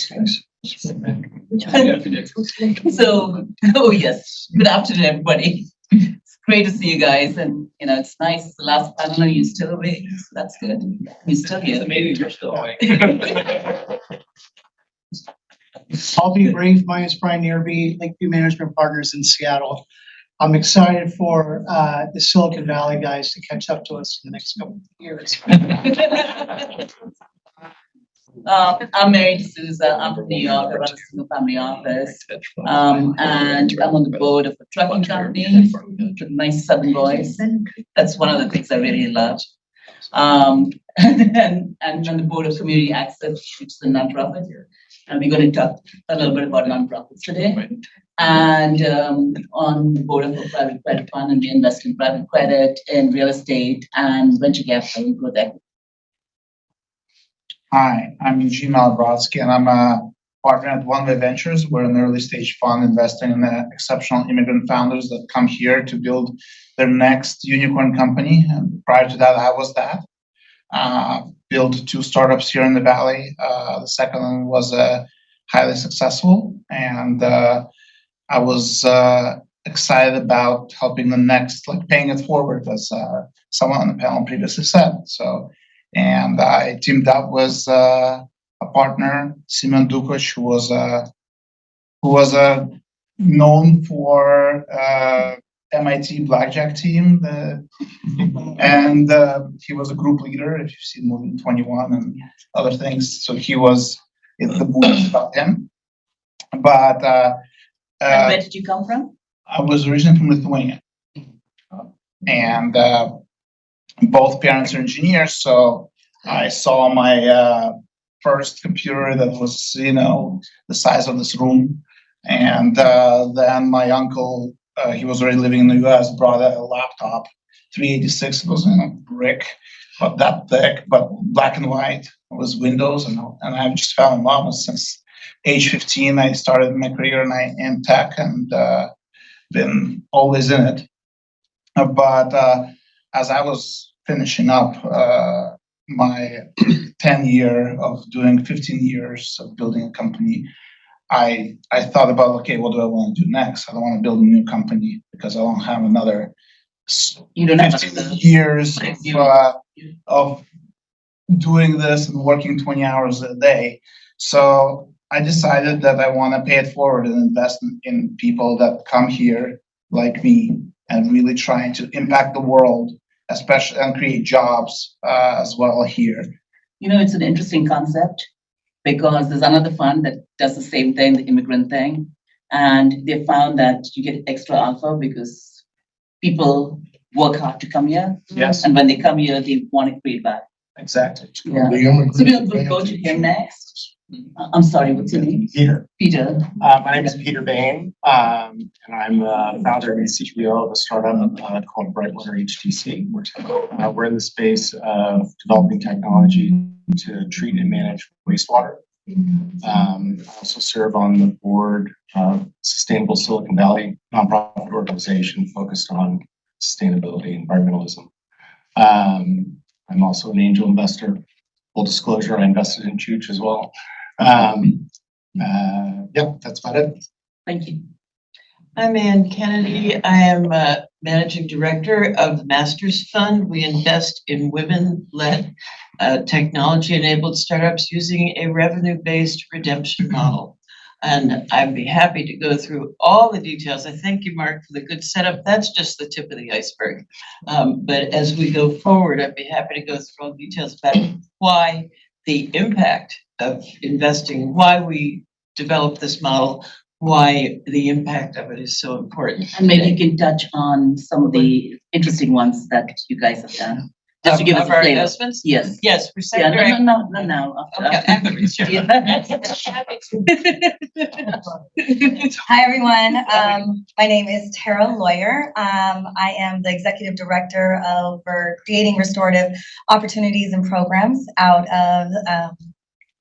So, oh yes, good afternoon, everybody. It's great to see you guys, and it's nice. It's the last panel, and you're still awake, so that's good. You're still here. It's amazing you're still awake. I'll be brief. My name is Brian Nearby, Lakeview Management Partners in Seattle. I'm excited for the Silicon Valley guys to catch up to us in the next couple of years. I'm married to Susan. I'm from New York. I run a single family office. And I'm on the board of a trucking company with nice Southern voice. That's one of the things I really love. And on the board of Community Access, which is a nonprofit. And we're going to talk a little bit about nonprofits today. And on the board of a private credit fund, and we invest in private credit, in real estate, and venture capital and growth equity. Hi, I'm Eugene Malabrodsky, and I'm a partner at One Way Ventures. We're an early stage fund investing in the exceptional immigrant founders that come here to build their next unicorn company. And prior to that, I was that. Built 2 startups here in the Valley. The second one was highly successful, and I was excited about helping the next, like paying it forward, as someone on the panel previously said. And I teamed up with a partner, Simon Dukoc, who was known for MIT blackjack team, and he was a group leader. If you've seen movie 21 and other things, so he was in the movie about him. But And where did you come from? I was originally from Lithuania, and both parents are engineers, so I saw my first computer that was, the size of this room. And then my uncle, he was already living in the US, brought a laptop, 386, it was in a brick, but that thick, but black and white. It was Windows, and I just fell in love. Since age 15, I started my career in tech, and been always in it. But as I was finishing up my 10 year of doing 15 years of building a company, I thought about, okay, what do I want to do next? I don't want to build a new company because I don't have another 15 years of doing this and working 20 hours a day. So I decided that I want to pay it forward and invest in people that come here like me and really trying to impact the world, especially, and create jobs as well here. It's an interesting concept because there's another fund that does the same thing, the immigrant thing. And they found that you get extra alpha because people work hard to come here. Yes. And when they come here, they want to create back. Exactly. Yeah. So we'll go to him next. I'm sorry, what's your name? Peter. My name is Peter Bain, and I'm founder and CEO of a startup called Brightwater HTC. We're in the space of developing technology to treat and manage wastewater. I also serve on the board of Sustainable Silicon Valley, nonprofit organization focused on sustainability and environmentalism. I'm also an angel investor. Full disclosure, I invested in Chooch as well. That's about it. Thank you. I'm Ann Kennedy. I am managing director of the Masters Fund. We invest in women-led technology-enabled startups using a revenue-based redemption model. And I'd be happy to go through all the details. I thank you, Mark, for the good setup. That's just the tip of the iceberg. But as we go forward, I'd be happy to go through all the details about why the impact of investing, why we developed this model, why the impact of it is so important. And maybe you can touch on some of the interesting ones that you guys have done. Just to give us a our flavor. investments? Yes. Yes, we're Yeah, sector. no. Okay, sure. Hi, everyone. My name is Tara Lawyer. I am the executive director of creating restorative opportunities and programs out of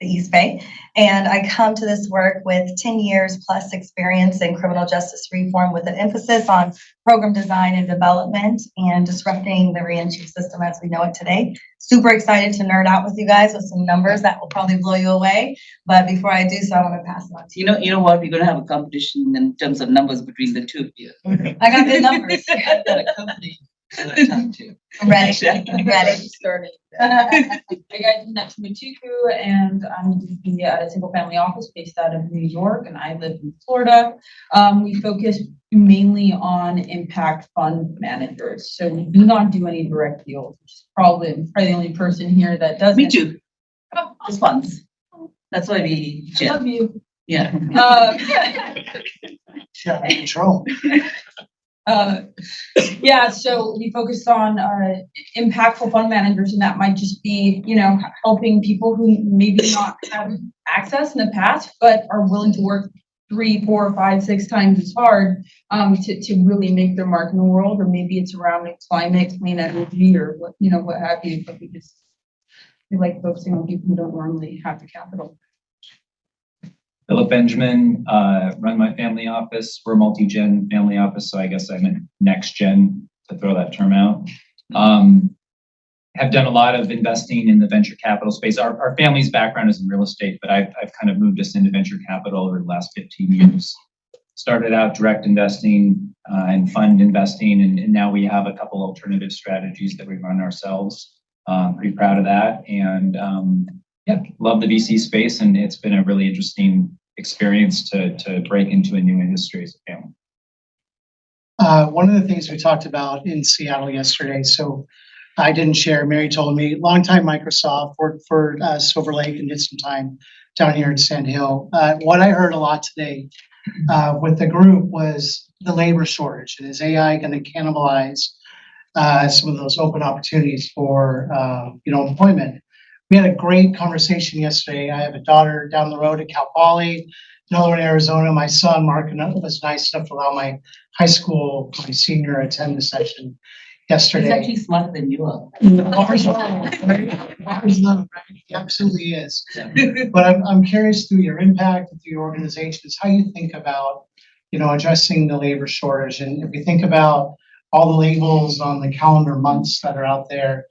the East Bay. And I come to this work with 10 years plus experience in criminal justice reform with an emphasis on program design and development and disrupting the reentry system as we know it today. Super excited to nerd out with you guys with some numbers that will probably blow you away. But before I do so, I want to pass it on to you. You know what? We're going to have a competition in terms of numbers between the two of you. I got good numbers. I've got a company that I talk to. I'm ready. I'm ready. Started. Hi guys, I'm Natsumi Tuku, and I'm VP at a single family office based out of New York, and I live in Florida. We focus mainly on impact fund managers. So we do not do any direct deals, which is probably the only person here that does. Me too. Just funds. That's why we I share. love you. Yeah. Yeah, control. Yeah, so we focus on impactful fund managers, and that might just be, helping people who maybe not have access in the past, but are willing to work 3, 4, 5, 6 times as hard to really make their mark in the world, or maybe it's around climate, clean energy, or what have you. But we like focusing on people who don't normally have the capital. Philip Benjamin, run my family office. We're a multi-gen family office, so I guess I'm in NextGen, to throw that term out. Have done a lot of investing in the venture capital space. Our family's background is in real estate, but I've kind of moved us into venture capital over the last 15 years. Started out direct investing and fund investing, and now we have a couple alternative strategies that we run ourselves. Pretty proud of that, and yeah, love the VC space, and it's been a really interesting experience to break into a new industry as a family. One of the things we talked about in Seattle yesterday, so I didn't share, Mary told me, longtime Microsoft, worked for Silver Lake and did some time down here in Sand Hill. What I heard a lot today with the group was the labor shortage, and is AI going to cannibalize some of those open opportunities for employment? We had a great conversation yesterday. I have a daughter down the road at Cal Poly, another one in Arizona. My son, Mark, was nice enough to allow my high school, my senior, attend the session yesterday. He's actually smarter than you are. He absolutely is. But I'm curious through your impact and through your organizations, how you think about, addressing the labor shortage. And if you think about all the labels on the calendar months that are out there,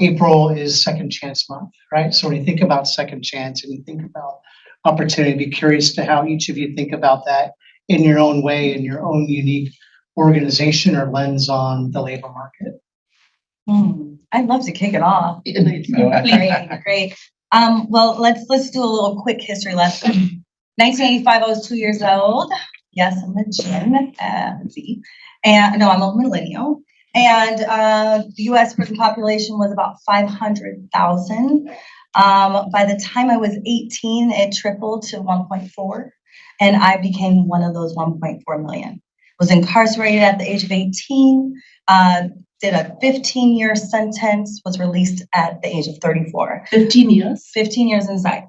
April is Second Chance Month, right? So when you think about second chance and you think about opportunity, be curious to how each of you think about that in your own way, in your own unique organization or lens on the labor market. I'd love to kick it off. Great. Well, let's do a little quick history lesson. 1985, I was 2 years old. Yes, I'm a Gen Z. And no, I'm a millennial. And the U.S. prison population was about 500,000. By the time I was 18, it tripled to 1.4, and I became one of those 1.4 million. Was incarcerated at the age of 18, did a 15-year sentence, was released at the age of 34. 15 years? 15 years inside.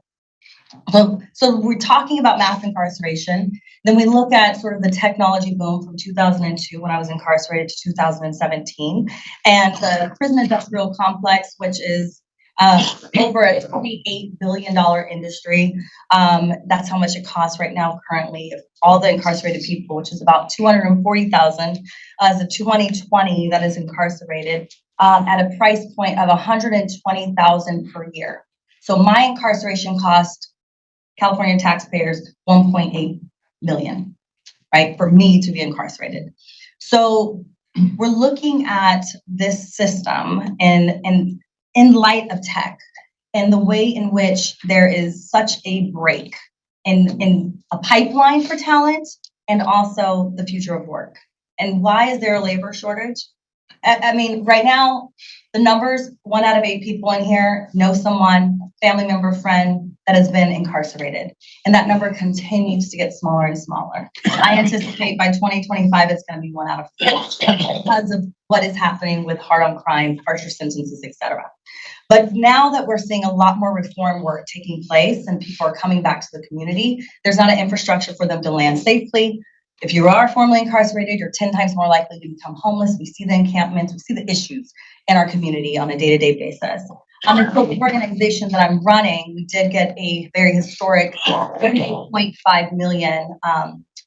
So we're talking about mass incarceration. Then we look at sort of the technology boom from 2002 when I was incarcerated to 2017, and the prison industrial complex, which is over a $28 billion industry. That's how much it costs right now currently. If all the incarcerated people, which is about 240,000 as of 2020 that is incarcerated, at a price point of 120,000 per year. So my incarceration cost California taxpayers 1.8 million, right, for me to be incarcerated. So we're looking at this system in light of tech and the way in which there is such a break in a pipeline for talent and also the future of work. And why is there a labor shortage? I mean, right now, the numbers, 1 out of 8 people in here know someone, family member, friend that has been incarcerated. And that number continues to get smaller and smaller. I anticipate by 2025, it's going to be 1 out of 4 because of what is happening with hard on crime, harsher sentences, etc. But now that we're seeing a lot more reform work taking place and people are coming back to the community, there's not an infrastructure for them to land safely. If you are formerly incarcerated, you're 10 times more likely to become homeless. We see the encampments, we see the issues in our community on a day-to-day basis. The organization that I'm running, we did get a very historic 8.5 million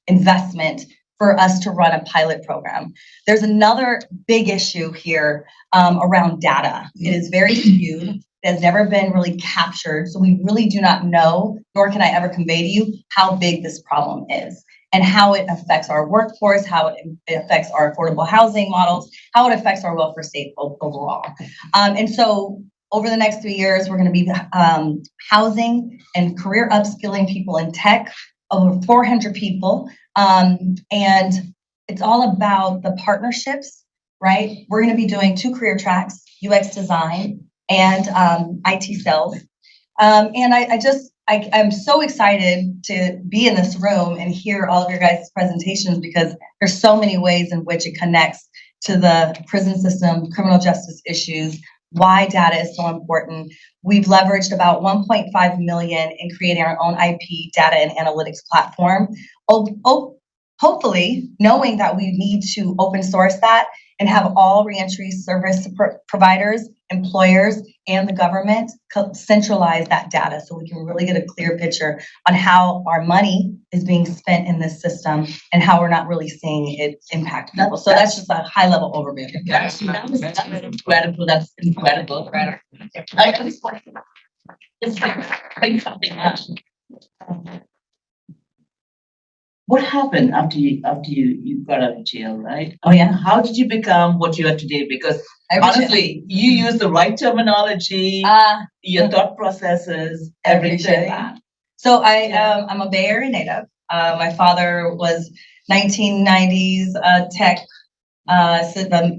investment for us to run a pilot program. There's another big issue here around data. It is very skewed. It has never been really captured. So we really do not know, nor can I ever convey to you how big this problem is and how it affects our workforce, how it affects our affordable housing models, how it affects our welfare state overall. And so over the next 3 years, we're going to be housing and career upskilling people in tech, over 400 people. And it's all about the partnerships, right? We're going to be doing 2 career tracks, UX design and IT sales. And I'm so excited to be in this room and hear all of your guys' presentations because there's so many ways in which it connects to the prison system, criminal justice issues, why data is so important. We've leveraged about 1.5 million in creating our own IP data and analytics platform. Hopefully, knowing that we need to open source that and have all reentry service providers, employers, and the government centralize that data so we can really get a clear picture on how our money is being spent in this system and how we're not really seeing it impact people. So that's just a high level overview. That's incredible. That's incredible. I just want to just think something else. What happened after you got out of jail, right? Oh yeah. How did you become what you are today? Because honestly, you use the right terminology, your thought processes, everything. So I'm a Bay Area native. My father was 1990s tech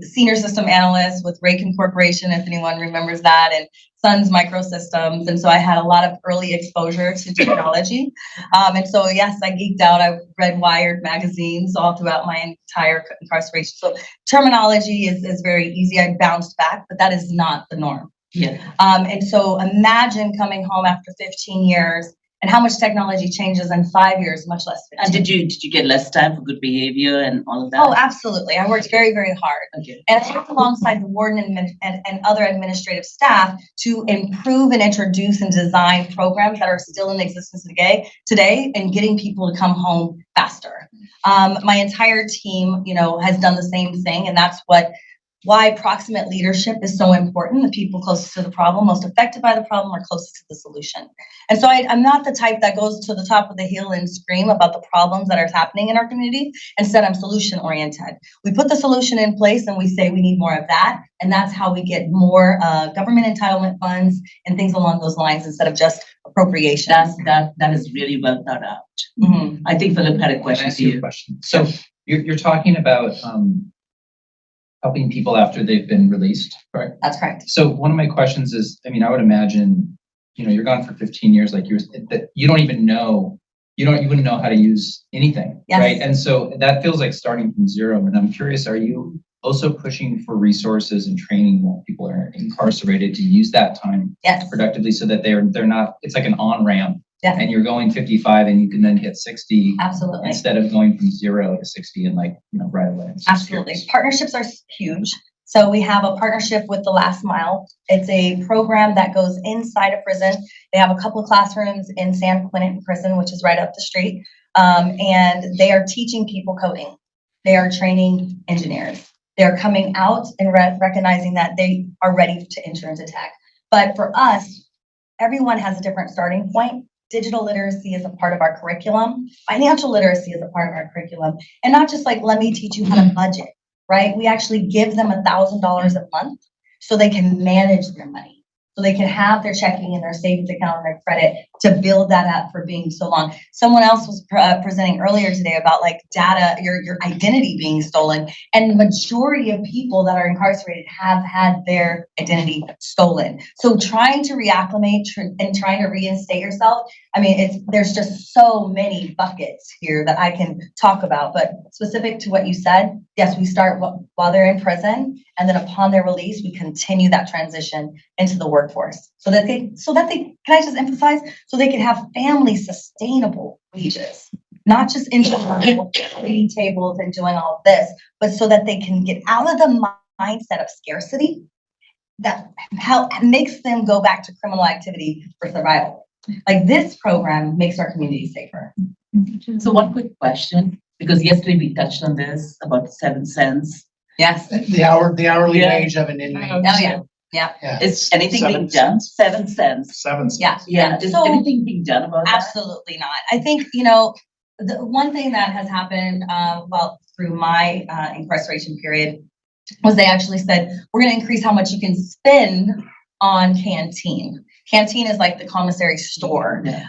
senior system analyst with Raycon Corporation, if anyone remembers that, and Sun's Microsystems. And so I had a lot of early exposure to technology. And so, yes, I geeked out. I read Wired magazines all throughout my entire incarceration. So terminology is very easy. I bounced back, but that is not the norm. Yeah. And so imagine coming home after 15 years and how much technology changes in 5 years, much less 15. And did you get less time for good behavior and all of that? Oh, absolutely. I worked very, very hard. Okay. And I worked alongside the warden and other administrative staff to improve and introduce and design programs that are still in existence today and getting people to come home faster. My entire team, has done the same thing, and that's why proximate leadership is so important. The people closest to the problem, most affected by the problem, are closest to the solution. And so I'm not the type that goes to the top of the hill and scream about the problems that are happening in our community. Instead, I'm solution oriented. We put the solution in place and we say we need more of that. And that's how we get more government entitlement funds and things along those lines instead of just appropriation. That is really well thought out. Mm-hmm. I think Philip had a Can I question ask for you a you. question? So you're talking about helping people after they've been released, correct? That's correct. So one of my questions is, I would imagine, you're gone for 15 years, like you don't even know, you wouldn't know how to use anything, Yes. right? And so that feels like starting from zero. And I'm curious, are you also pushing for resources and training while people are incarcerated to use that time Yes. productively so that they're not, it's like an on-ramp. Yeah. And you're going 55 and you can then hit 60 Absolutely. instead of going from 0 to 60 and right away. Absolutely. Partnerships are huge. So we have a partnership with the Last Mile. It's a program that goes inside a prison. They have a couple of classrooms in San Quentin Prison, which is right up the street. And they are teaching people coding. They are training engineers. They're coming out and recognizing that they are ready to enter into tech. But for us, everyone has a different starting point. Digital literacy is a part of our curriculum. Financial literacy is a part of our curriculum. And not just like, let me teach you how to budget, right? We actually give them $1,000 a month so they can manage their money. So they can have their checking and their savings account and their credit to build that up for being so long. Someone else was presenting earlier today about data, your identity being stolen. And the majority of people that are incarcerated have had their identity stolen. So trying to reacclimate and trying to reinstate yourself, there's just so many buckets here that I can talk about. But specific to what you said, yes, we start while they're in prison. And then upon their release, we continue that transition into the workforce so that they, can I just emphasize, so they can have family sustainable wages, not just waiting tables and doing all of this, but so that they can get out of the mindset of scarcity that makes them go back to criminal activity for survival. Like this program makes our community safer. So one quick question, because yesterday we touched on this about 7 cents. Yes. The hourly Yeah. wage of an inmate. Oh, yeah. Yeah. Yeah. Is anything being done? 7 cents. 7 cents. Yeah. Yeah, is So- anything being done about that? Absolutely not. I think, the one thing that has happened, through my incarceration period was they actually said, we're gonna increase how much you can spend on canteen. Canteen is like the commissary store, Yeah.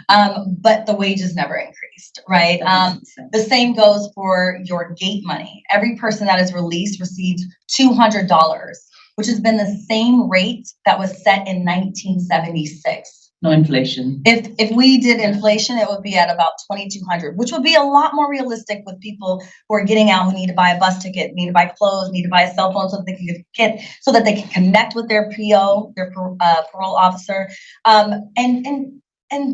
but the wages never increased, right? 7 cents. The same goes for your gate money. Every person that is released receives $200, which has been the same rate that was set in 1976. No inflation. If we did inflation, it would be at about 2,200, which would be a lot more realistic with people who are getting out, who need to buy a bus ticket, need to buy clothes, need to buy a cell phone so that they can connect with their PO, their parole officer. And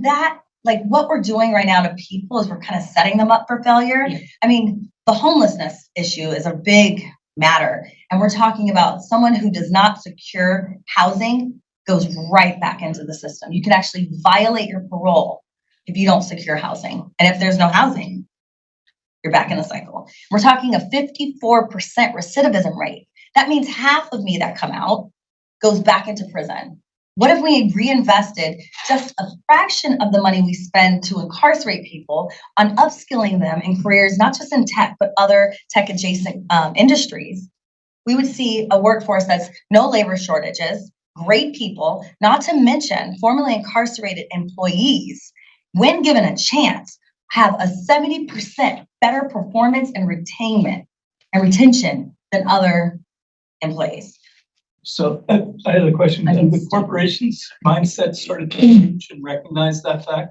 that, like what we're doing right now to people is we're kind of setting them up for failure. Yeah. I mean, the homelessness issue is a big matter. And we're talking about someone who does not secure housing goes right back into the system. You can actually violate your parole if you don't secure housing. And if there's no housing, you're back in the cycle. We're talking a 54% recidivism rate. That means half of me that come out goes back into prison. What if we reinvested just a fraction of the money we spend to incarcerate people on upskilling them in careers, not just in tech, but other tech adjacent industries? We would see a workforce that's no labor shortages, great people, not to mention formerly incarcerated employees, when given a chance, have a 70% better performance and retention than other employees. So I had a question. Have the corporations' mindset started to change and recognize that fact?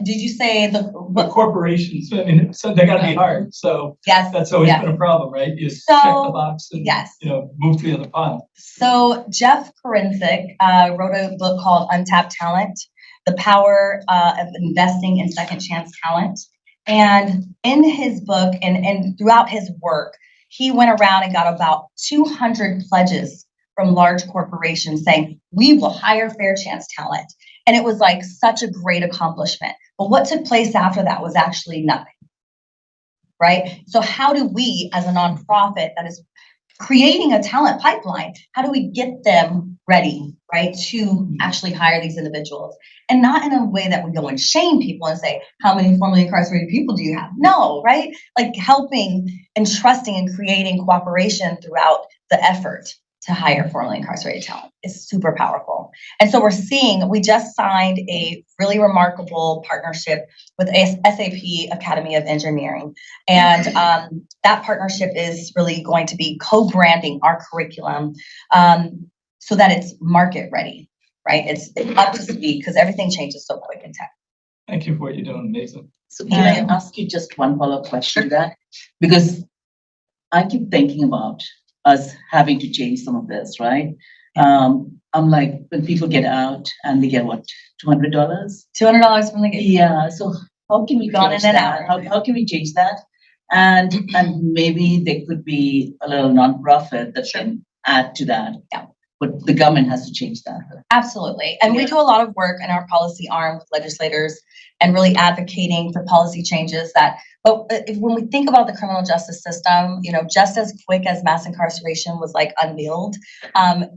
Did you say The corporations, I mean, so they gotta be hard. So Yes. that's always yeah. been a problem, right? You just So, check the box and, yes. move to the other pile. So Jeff Forensic wrote a book called Untapped Talent, The Power of Investing in Second Chance Talent. And in his book and throughout his work, he went around and got about 200 pledges from large corporations saying, we will hire fair chance talent. And it was like such a great accomplishment. But what took place after that was actually nothing, right? So how do we, as a nonprofit that is creating a talent pipeline, how do we get them ready, right, to actually hire these individuals? And not in a way that we go and shame people and say, how many formerly incarcerated people do you have? No, right? Like helping and trusting and creating cooperation throughout the effort to hire formerly incarcerated talent is super powerful. And so we just signed a really remarkable partnership with SAP Academy of Engineering. And that partnership is really going to be co-branding our curriculum so that it's market ready, right? It's up to speed because everything changes so quick in tech. Thank you for what you're doing. Amazing. So can I ask you just one follow-up question to that? Because I keep thinking about us having to change some of this, right? I'm like, when people get out and they get what, $200? $200 from the gate. Yeah, so how can we Gone change in and that? out. How can we change that? And maybe there could be a little nonprofit that can add to that. Yeah. But the government has to change that. Absolutely. And we Yeah. do a lot of work in our policy arm with legislators and really advocating for policy changes when we think about the criminal justice system, just as quick as mass incarceration was like unveiled,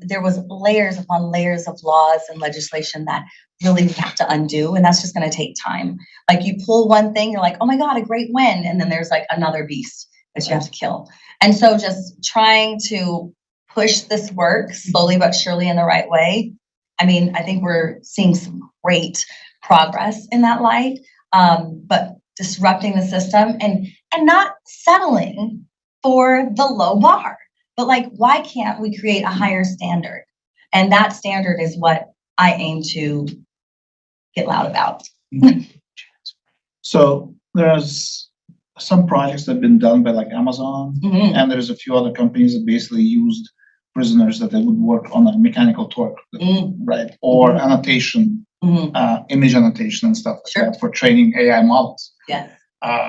there was layers upon layers of laws and legislation that really we have to undo. And that's just going to take time. Like you pull one thing, you're like, oh my God, a great win. And then there's like another beast that you have to kill. And so just trying to push this work slowly but surely in the right way. I mean, I think we're seeing some great progress in that light, but disrupting the system and not settling for the low bar. But like, why can't we create a higher standard? And that standard is what I aim to get loud about. So there's some projects that have been done by like Amazon, Mhm. and there's a few other companies that basically used prisoners that they would work on a mechanical torque, right? Or annotation, Mhm. image annotation and stuff like Sure. that for training AI models. Yes.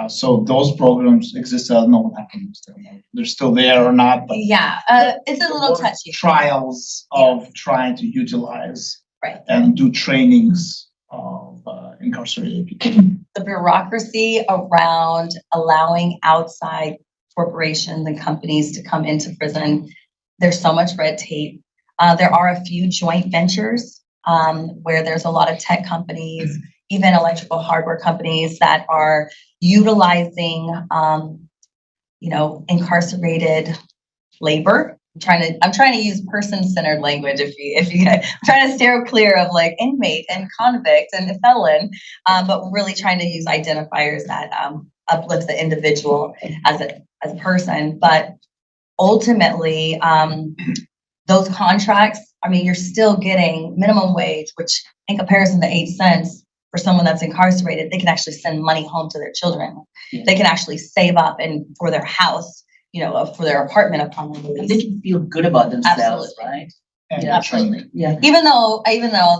So those programs exist. I don't know what happened to them. They're still there or not, but Yeah, it's a little touchy. trials of trying to utilize Right. and do trainings of incarcerated people. The bureaucracy around allowing outside corporations and companies to come into prison. There's so much red tape. There are a few joint ventures where there's a lot of tech companies, even electrical hardware companies that are utilizing, incarcerated labor. I'm trying to use person-centered language. If you I'm trying to steer clear of like inmate and convict and felon, but really trying to use identifiers that uplift the individual as a person. But ultimately, those contracts, I mean, you're still getting minimum wage, which in comparison to 8 cents for someone that's incarcerated, they can actually send money home to their children. Yeah. They can actually save up and for their house, for their apartment upon And release. they can feel good about themselves, Absolutely. right? And Yeah, absolutely. Yeah. Even though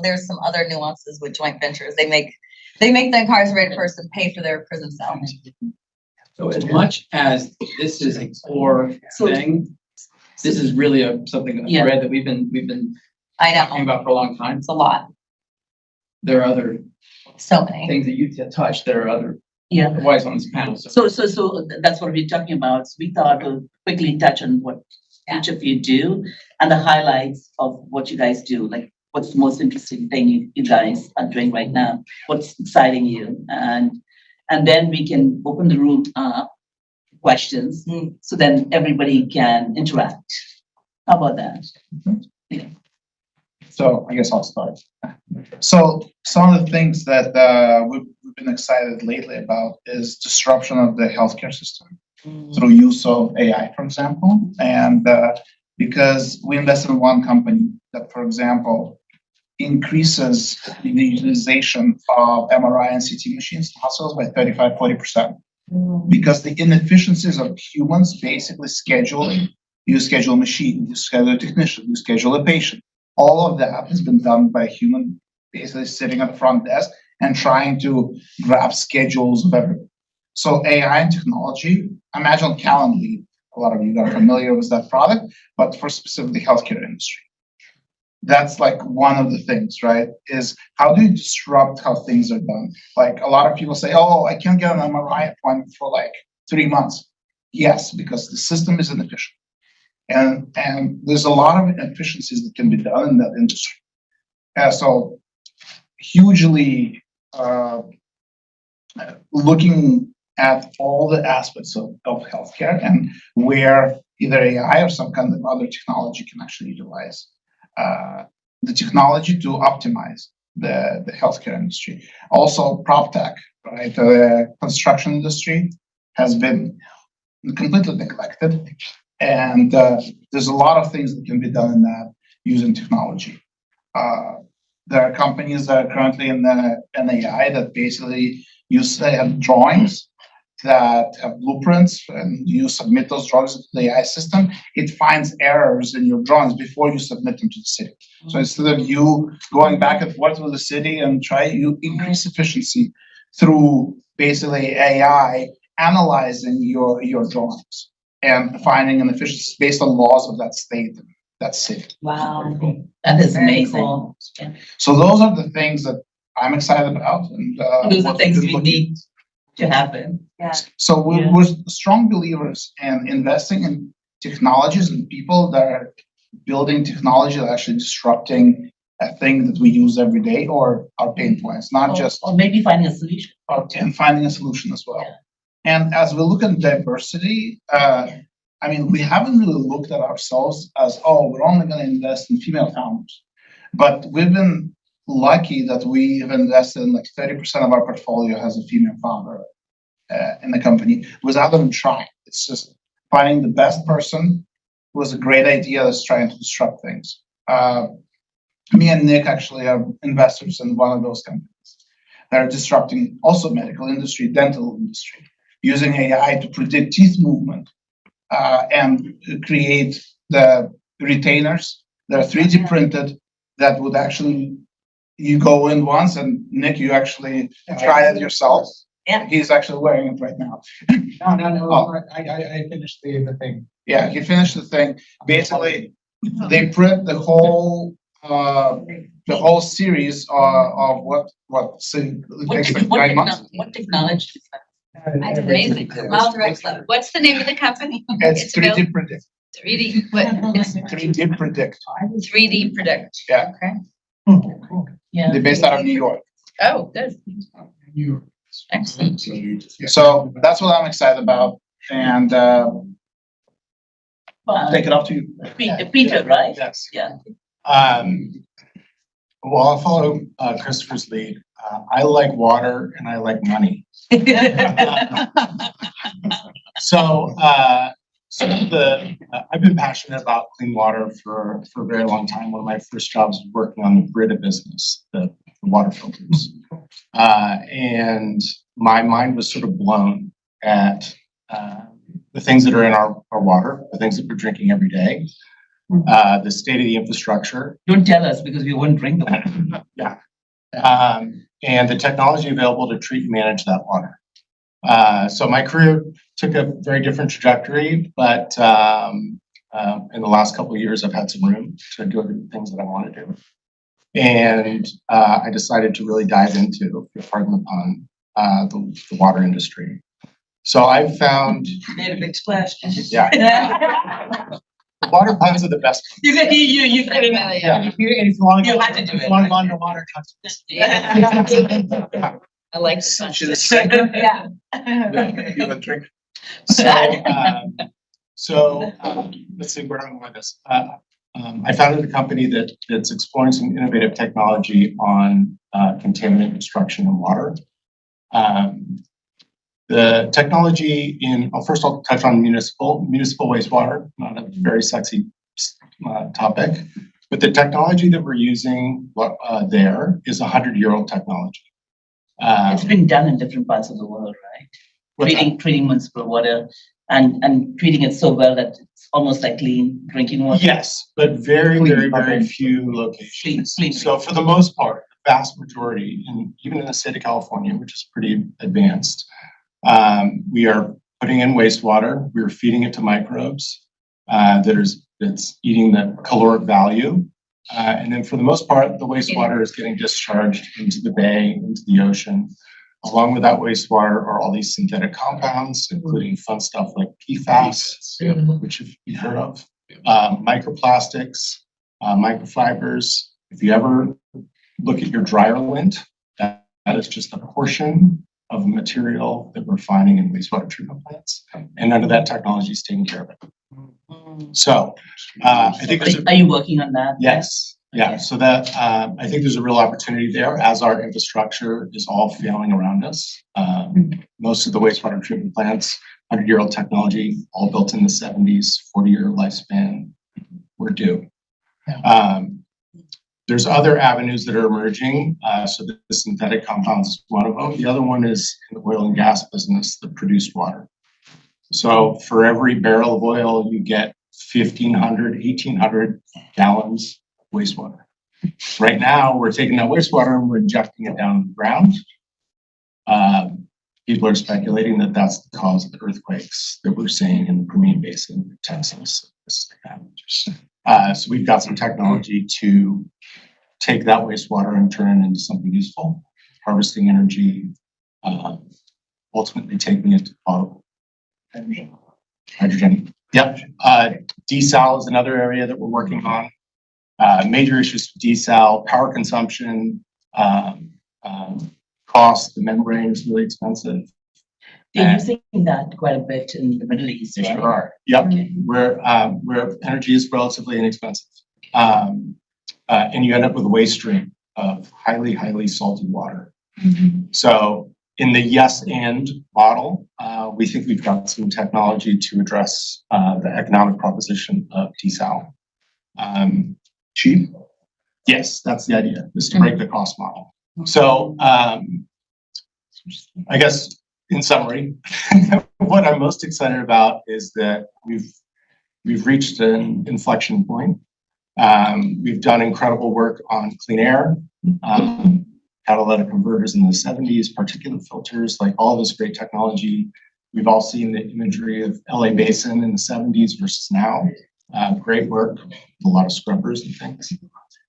there's some other nuances with joint ventures, they make the incarcerated person pay for their prison cell. So as much as this is a core thing, this is really something, a Yeah. thread that we've been I talking know, about for a long time. it's a lot, There are other so many. things that you touched. There are other Yeah. wise on this panel. So So that's what we're talking about. So we thought we'll quickly touch on what each of you do and the highlights of what you guys do. Like, what's the most interesting thing you guys are doing right now? What's exciting you? And then we can open the room up, questions, so then everybody can interact. How about that? So I guess I'll start. So some of the things that we've been excited lately about is disruption of the healthcare system through use of AI, for example. And because we invested in one company that, for example, increases the utilization of MRI and CT machines in hospitals by 35-40%. Because the inefficiencies of humans basically scheduling, you schedule a machine, you schedule a technician, you schedule a patient. All of that has been done by a human, basically sitting at the front desk and trying to grab schedules of everything. So AI and technology, imagine Calendly. A lot of you are familiar with that product, but for specifically healthcare industry. That's like one of the things, right? Is how do you disrupt how things are done? Like a lot of people say, oh, I can't get an MRI appointment for like 3 months. Yes, because the system is inefficient. And there's a lot of inefficiencies that can be done in that industry. So hugely looking at all the aspects of healthcare and where either AI or some kind of other technology can actually utilize the technology to optimize the healthcare industry. Also, prop tech, right? The construction industry has been completely neglected. And there's a lot of things that can be done in that using technology. There are companies that are currently in AI that basically they have drawings that have blueprints, and you submit those drawings to the AI system. It finds errors in your drawings before you submit them to the city. So instead of you going back and forth with the city and you increase efficiency through basically AI analyzing your drawings and finding an efficiency based on laws of that state, that city. Wow. That is Very amazing. cool. Yeah. So those are the things that I'm excited about. And Those are what things we've we been need to happen. Yeah. So we're strong believers in investing in technologies and people that are building technology that are actually disrupting a thing that we use every day or our pain points, not just Or maybe finding a solution. and finding a solution as well. Yeah. And as we look at diversity, we haven't really looked at ourselves as, we're only going to invest in female founders. But we've been lucky that we have invested in like 30% of our portfolio has a female founder in the company without even trying. It's just finding the best person who has a great idea that's trying to disrupt things. Me and Nick actually are investors in one of those companies that are disrupting also medical industry, dental industry, using AI to predict teeth movement and create the retainers that are 3D printed that would actually, you go in once and Nick, you actually try it yourself. Yeah. He's actually wearing it right now. No, Oh. I finished the thing. Yeah, he finished the thing. Basically, they print the whole series of what What, takes like 9 months. what technology is that? That's amazing. Well, what's the name of the company? It's 3D predict. 3D, what? It's 3D predict. 3D Predict. Yeah. Okay. Yeah. They're based out of New York. Oh, good. Excellent. So that's what I'm excited about. And take it off to you. Peter, right? Yes. Yeah. Well, I'll follow Christopher's lead. I like water and I like money. So I've been passionate about clean water for a very long time. One of my first jobs was working on the Brita business, the water filters. And my mind was sort of blown at the things that are in our water, the things that we're drinking every day, the state of the infrastructure. Don't tell us because we won't drink the water. Yeah. And the technology available to treat and manage that water. So my career took a very different trajectory, but in the last couple of years, I've had some room to do the things that I want to do. And I decided to really dive into, pardon the pun, the water industry. So I've found, Made a big splash. yeah, water puns are the best. You can, you can. Yeah. If you want to You go, had to do if it, you want to right? go underwater, I like the sunshine. Yeah. You have a drink. So let's see where I'm going with this. I founded a company that's exploring some innovative technology on contaminant destruction in water. The technology first I'll touch on municipal wastewater, not a very sexy topic, but the technology that we're using there is 100-year-old technology. It's been done in different parts of the world, right? Treating municipal water and treating it so well that it's almost like clean drinking water. Yes, but very few locations. Clean. So for the most part, the vast majority, and even in the state of California, which is pretty advanced, we are putting in wastewater. We're feeding it to microbes that's eating the caloric value. And then for the most part, the wastewater is getting discharged into the bay, into the ocean. Along with that wastewater are all these synthetic compounds, including fun stuff like PFAS, which you've heard of, microplastics, microfibers. If you ever look at your dryer lint, that is just a portion of material that we're finding in wastewater treatment plants, and none of that technology is taking care of it. So I think Are you working on that? yes. Yeah, so that I think there's a real opportunity there as our infrastructure is all failing around us. Most of the wastewater treatment plants, 100-year-old technology, all built in the 70s, 40-year lifespan, we're due. There's other avenues that are emerging. So the synthetic compounds is one of them. The other one is in the oil and gas business, the produced water. So for every barrel of oil, you get 1,500, 1,800 gallons wastewater. Right now, we're taking that wastewater and we're injecting it down the ground. People are speculating that that's the cause of the earthquakes that we're seeing in the Permian Basin, Texas. So we've got some technology to take that wastewater and turn it into something useful, harvesting energy, ultimately taking it to potable hydrogen. Yep. Desal is another area that we're working on. Major issues with desal, power consumption, cost. The membrane is really expensive. You're using that quite a bit in the Middle East, They right? sure are. Yep. Where energy is relatively inexpensive. And you end up with a waste stream of highly, highly salted water. So in the yes and model, we think we've got some technology to address the economic proposition of desal. Cheap? Yes, that's the idea, is to break the cost model. So I guess in summary, what I'm most excited about is that we've reached an inflection point. We've done incredible work on clean air. catalytic converters in the 70s, particulate filters, like all this great technology. We've all seen the imagery of LA Basin in the 70s versus now. Great work, a lot of scrubbers and things.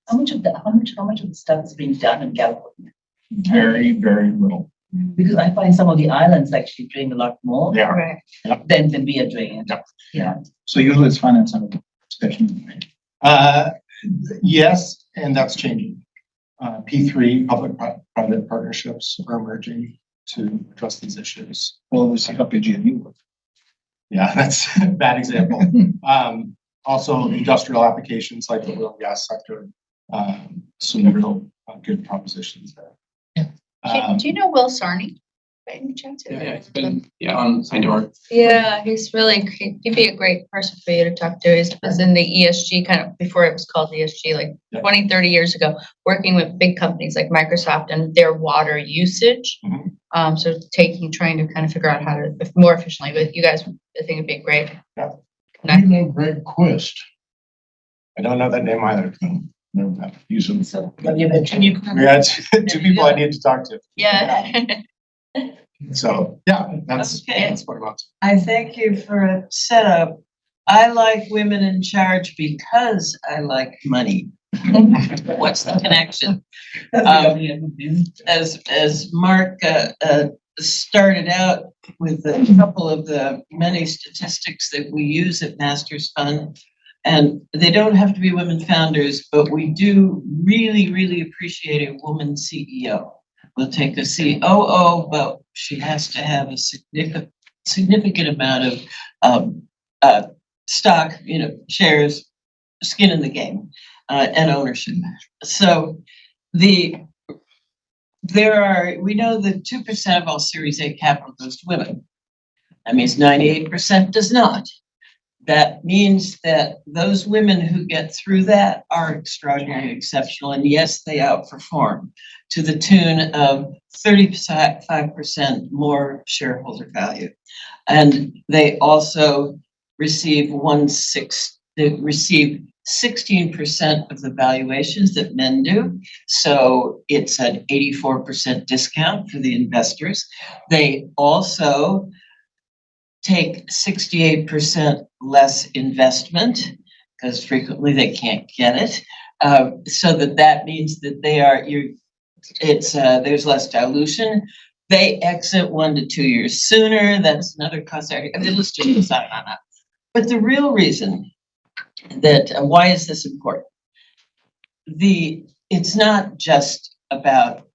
How much of the stuff is being done in California? Very, very little. Because I find some of the islands actually drain a lot more They are. Right. than we are draining. Yep. Yeah. So usually it's finance and discussion. Yes, and that's changing. P3, public-private partnerships are emerging to address these issues. Well, we see how PG&E works. Yeah, that's a bad example. Also, industrial applications like the oil and gas sector, some real good propositions there. Do you know Will Sarney? By any chance? Yeah, he's been, on St. George. Yeah, he'd be a great person for you to talk to. He was in the ESG kind of before it was called ESG, like Yeah. 20, 30 years ago, working with big companies like Microsoft and their water usage. Mhm. So trying to kind of figure out how to more efficiently, but you guys, I think it'd be great. Yeah. Connect. You know Greg Quist. I don't know that name either. No, he's in. So have you mentioned you? We had two people I need to talk to. Yeah. So, yeah, that's Okay. what I'm up to. I thank you for a setup. I like women in charge because I like money. What's the connection? As Mark started out with a couple of the many statistics that we use at Masters Fund, and they don't have to be women founders, but we do really, really appreciate a woman CEO. We'll take a COO, but she has to have a significant amount of stock, shares, skin in the game, and ownership. So we know that 2% of all Series A capital goes to women. That means 98% does not. That means that those women who get through that are extraordinary and exceptional, and yes, they outperform to the tune of 35% more shareholder value. And they also receive 16% of the valuations that men do. So it's an 84% discount for the investors. They also take 68% less investment because frequently they can't get it. So that means that there's less dilution. They exit 1 to 2 years sooner. That's another cost area. Let's just decide on that. But the real reason that why is this important? It's not just about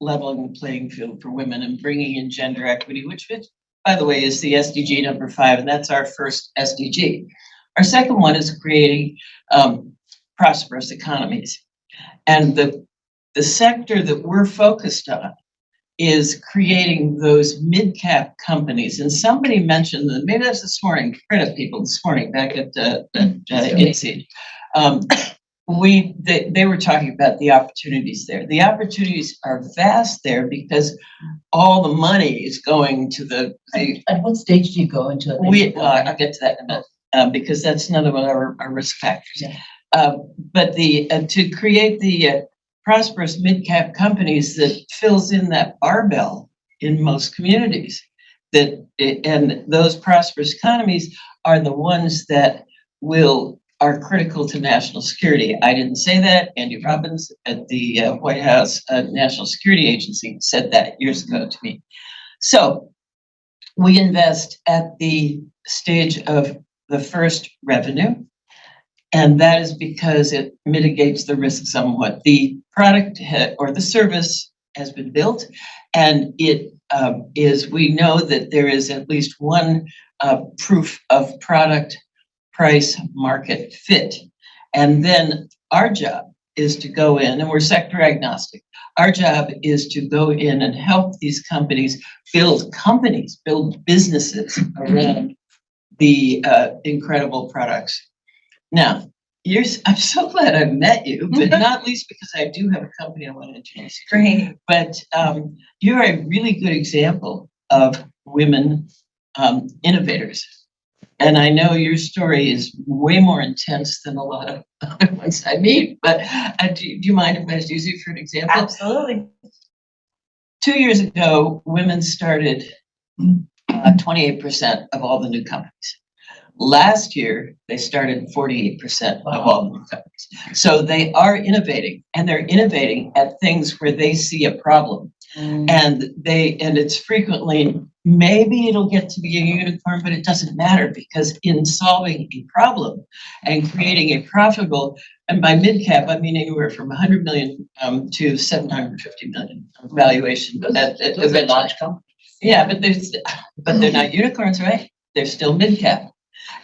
leveling the playing field for women and bringing in gender equity, which by the way is the SDG number 5, and that's our first SDG. Our second one is creating prosperous economies, and the sector that we're focused on is creating those mid-cap companies. And somebody mentioned that, maybe that's this morning, credit people this morning back at INSEAD. They were talking about the opportunities there. The opportunities are vast there because all the money is going to At what stage do you go into it? I'll get to that in a minute, because that's another one of our risk factors. Yeah. But to create the prosperous mid-cap companies that fills in that barbell in most communities, and those prosperous economies are the ones that are critical to national security. I didn't say that. Andy Robbins at the White House National Security Agency said that years ago to me. So we invest at the stage of the first revenue, and that is because it mitigates the risk somewhat. The product or the service has been built, and we know that there is at least one proof of product price market fit. And then our job is to go in, and we're sector agnostic. Our job is to go in and help these companies build businesses around the incredible products. Now, I'm so glad I've met you, but not least because I do have a company I want to introduce you to. Great. But you're a really good example of women innovators. And I know your story is way more intense than a lot of other ones I meet, but do you mind if I use you for an example? Absolutely. 2 years ago, women started 28% of all the new companies. Last year, they started 48% of all the new companies. So they are innovating, and they're innovating at things where they see a problem. And it's frequently, maybe it'll get to be a unicorn, but it doesn't matter, because in solving a problem and creating a profitable, and by mid-cap, I mean anywhere from 100 million to 750 million valuation. Those are large companies. Yeah, but they're not unicorns, right? They're still mid-cap.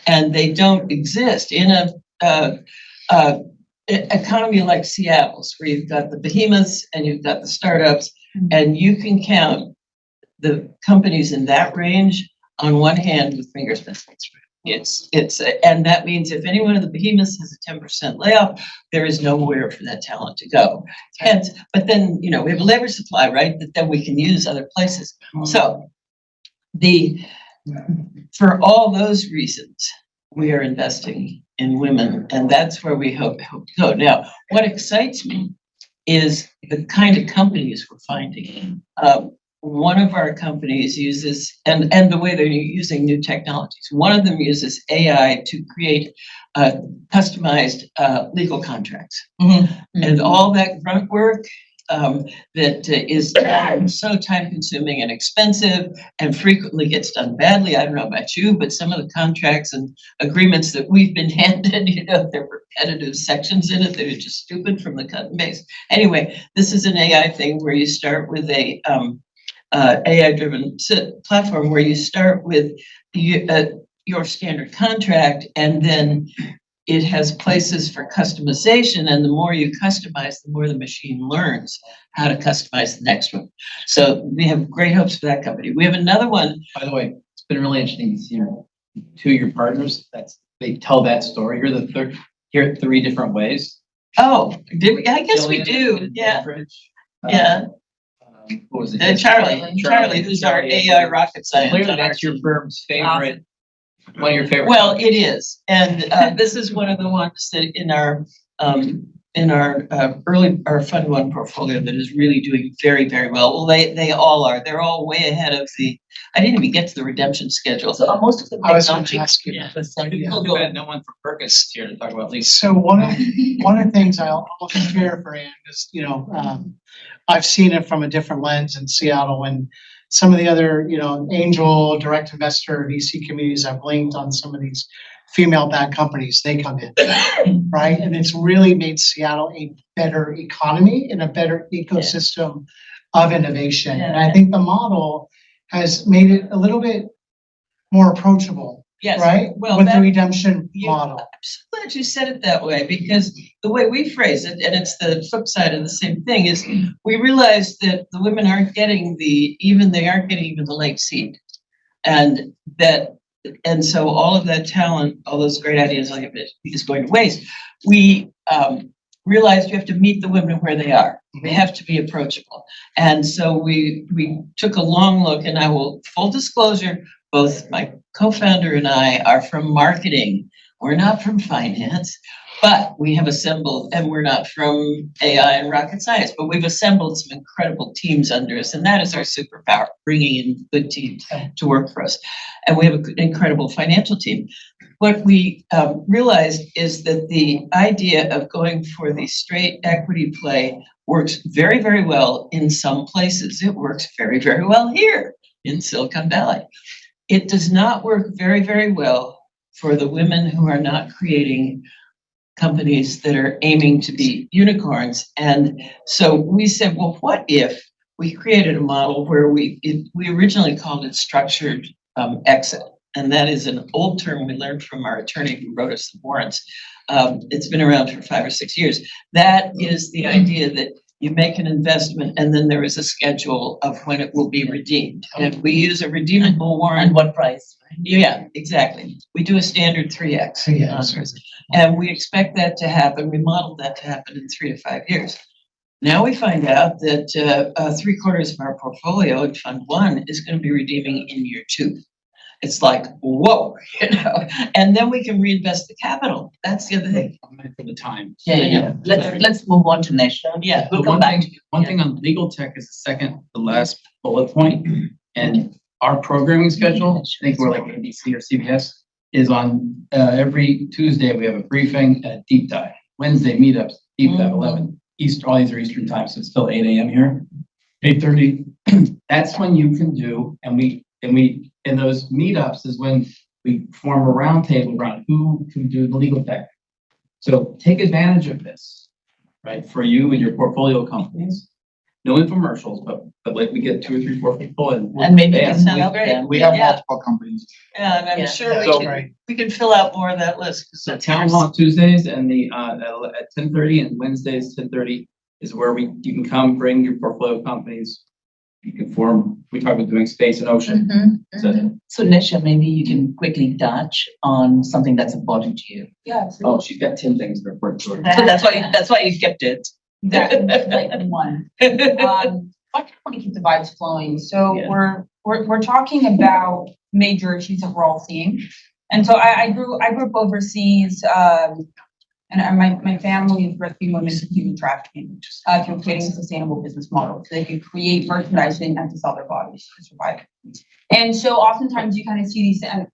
And they don't exist in a economy like Seattle's, where you've got the behemoths and you've got the startups, and you can count the companies in that range on one hand with fingers. And that means if any one of the behemoths has a 10% layoff, there is nowhere for that talent to go. Hence, but then, we have a labor supply, right? That then we can use other places. So for all those reasons, we are investing in women, and that's where we hope to go. Now, what excites me is the kind of companies we're finding. One of our companies uses, and the way they're using new technologies. One of them uses AI to create customized legal contracts. And all that grunt work that is so time consuming and expensive and frequently gets done badly. I don't know about you, but some of the contracts and agreements that we've been handed, there are repetitive sections in it that are just stupid from the cut and paste. Anyway, this is an AI thing where you start with a AI-driven platform where you start with your standard contract, and then it has places for customization, and the more you customize, the more the machine learns how to customize the next one. So we have great hopes for that company. We have another one. By the way, it's been really interesting to see two of your partners. They tell that story. You're the third. Here 3 different ways. Oh, did we? I guess we do. Yeah. Yeah. What was it? Charlie, who's our AI rocket scientist. Clearly, that's your firm's favorite. One of your favorite. Well, it is, and this is one of the ones that in our our Fund 1 portfolio that is really doing very, very well. Well, they all are. They're all way ahead of I didn't even get to the redemption schedule. So most of the I was going to ask you. No one from Perkins here to talk about lease. So one of the things I'll share for Ann is, I've seen it from a different lens in Seattle, and some of the other, angel, direct investor, VC communities I've linked on some of these female-backed companies, they come in, right? And it's really made Seattle a better economy and a better ecosystem of innovation. Yeah. And I think the model has made it a little bit more approachable, Yes. right? Well, With the redemption model. I'm so glad you said it that way, because the way we phrase it, and it's the flip side of the same thing, is we realize that the women aren't getting even the late seed. And so all of that talent, all those great ideas is going to waste. We realized you have to meet the women where they are. They have to be approachable. And so we took a long look, and I will, full disclosure, both my co-founder and I are from marketing. We're not from finance, but we have assembled, and we're not from AI and rocket science, but we've assembled some incredible teams under us. And that is our superpower, bringing in good teams to work for us. And we have an incredible financial team. What we realized is that the idea of going for the straight equity play works very, very well in some places. It works very, very well here in Silicon Valley. It does not work very, very well for the women who are not creating companies that are aiming to be unicorns. And so we said, well, what if we created a model where we originally called it structured exit. And that is an old term we learned from our attorney who wrote us the warrants. It's been around for 5 or 6 years. That is the idea that you make an investment and then there is a schedule of when it will be redeemed. And we use a redeemable warrant. And what price? Yeah, exactly. We do a standard 3x. And we expect that to happen. We modeled that to happen in 3 to 5 years. Now we find out that 3/4 of our portfolio in Fund 1 is going to be redeeming in year 2. it's like, whoa, and then we can reinvest the capital. That's the other thing. For the time. Yeah. Let's move on to Nesha. Yeah. We'll The come one back to thing, you. one thing on legal tech is the second, the last bullet point, and our programming schedule, I think we're like ABC or CBS, is on every Tuesday, we have a briefing, a deep dive. Wednesday meetups, deep dive, 11 East, all these are Eastern time, so it's still 8 a.m. here. 8:30, that's when you can do, and we, in those meetups is when we form a roundtable around who can do the legal tech. So take advantage of this, right, for you and your portfolio companies. No infomercials, but like we get 2 or 3, 4 people And maybe bam, it's not with great. them. We have Yeah. multiple companies. Yeah, and I'm Yeah. sure So- we can fill out more of that list. 'Cause So town hall on Tuesdays and the at 10:30 and Wednesdays 10:30 is where you can come, bring your portfolio companies. You can form, we talk about doing space and ocean. So Nesha, maybe you can quickly touch on something that's important to you. Yeah, Oh, she's got 10 things to report to her. So that's why you kept it. that's like one. I want to keep the vibes flowing. So Yeah. we're talking about major issues that we're all seeing. And so I grew up overseas, and my family is rescuing women from human trafficking, through creating a sustainable business model so they can create merchandising and to sell their bodies to survive. And so oftentimes you kind of see these, and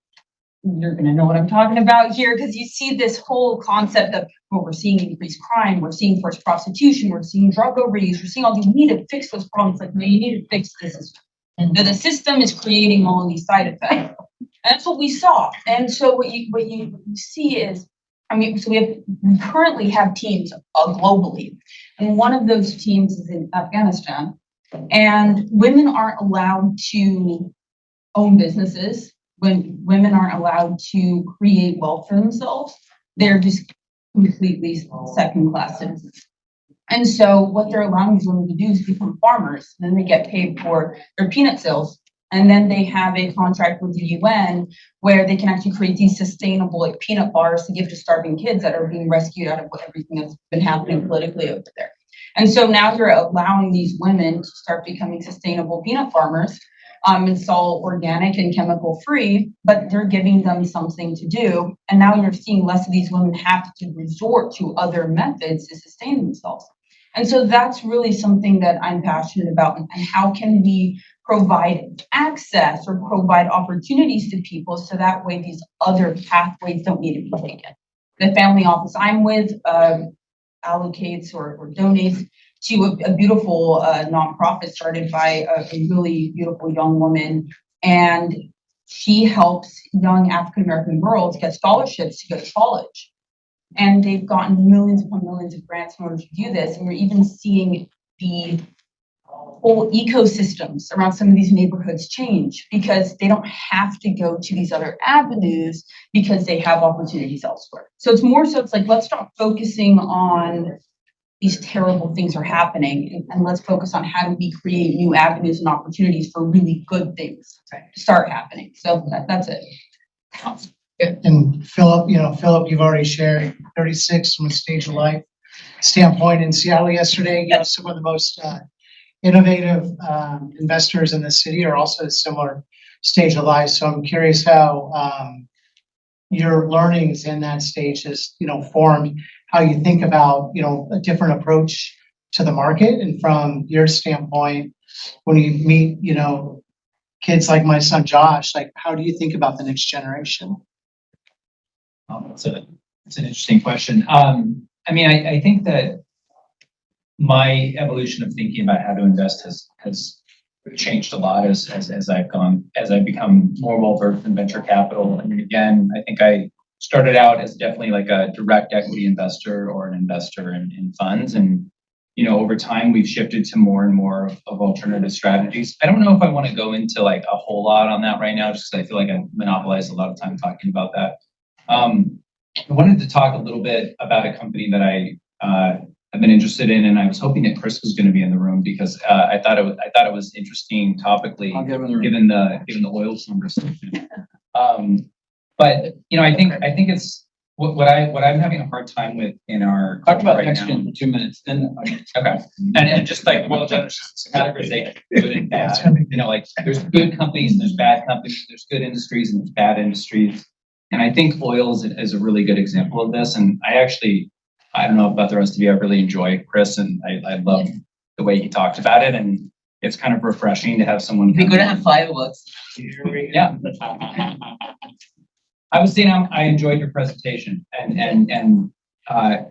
you're gonna know what I'm talking about here, because you see this whole concept of, well, we're seeing increased crime, we're seeing forced prostitution, we're seeing drug overuse, we're seeing all these, we need to fix those problems. Like, no, you need to fix the system. And the system is creating all of these side effects. And that's what we saw. And so what you see is, so we currently have teams globally, and one of those teams is in Afghanistan, and women aren't allowed to own businesses. When women aren't allowed to create wealth for themselves, they're just completely second-class citizens. And so what they're allowing these women to do is become farmers. Then they get paid for their peanut sales. And then they have a contract with the UN where they can actually create these sustainable like peanut bars to give to starving kids that are being rescued out of everything that's been happening politically over there. And so now you're allowing these women to start becoming sustainable peanut farmers. It's all organic and chemical free, but they're giving them something to do. And now you're seeing less of these women have to resort to other methods to sustain themselves. And so that's really something that I'm passionate about. And how can we provide access or provide opportunities to people so that way these other pathways don't need to be taken. The family office I'm with allocates or donates to a beautiful nonprofit started by a really beautiful young woman, and she helps young African American girls get scholarships to go to college. And they've gotten millions upon millions of grants in order to do this, and we're even seeing the whole ecosystems around some of these neighborhoods change because they don't have to go to these other avenues because they have opportunities elsewhere. So it's more so it's like, let's stop focusing on these terrible things are happening and let's focus on how do we create new avenues and opportunities for really good things to start happening. So that's it. And Philip, you've already shared 36 from a stage of life standpoint in Seattle yesterday. Some of the most innovative investors in the city are also at a similar stage of life. So I'm curious how your learnings in that stage has, formed how you think about, a different approach to the market. And from your standpoint, when you meet, kids like my son Josh, like how do you think about the next generation? It's an interesting question. I think that my evolution of thinking about how to invest has changed a lot as I've become more well versed in venture capital. And again, I think I started out as definitely like a direct equity investor or an investor in funds. And, over time we've shifted to more and more of alternative strategies. I don't know if I want to go into like a whole lot on that right now, just because I feel like I monopolized a lot of time talking about that. I wanted to talk a little bit about a company that I've been interested in, and I was hoping that Chris was going to be in the room because I thought it was interesting topically, given the oil conversation. But I think what I'm having a hard time with in our Talk about right now. NextGen for 2 minutes, then. Okay, and just like, well, just categorization, good and bad, you know, like, there's good companies and there's bad companies, there's good industries and there's bad industries. And I think oil is a really good example of this, and I don't know about the rest of you, I really enjoy Chris, and I love the way he talked about it, and it's kind of refreshing to have someone. We're gonna have fireworks. Yeah. I was saying I enjoyed your presentation, and I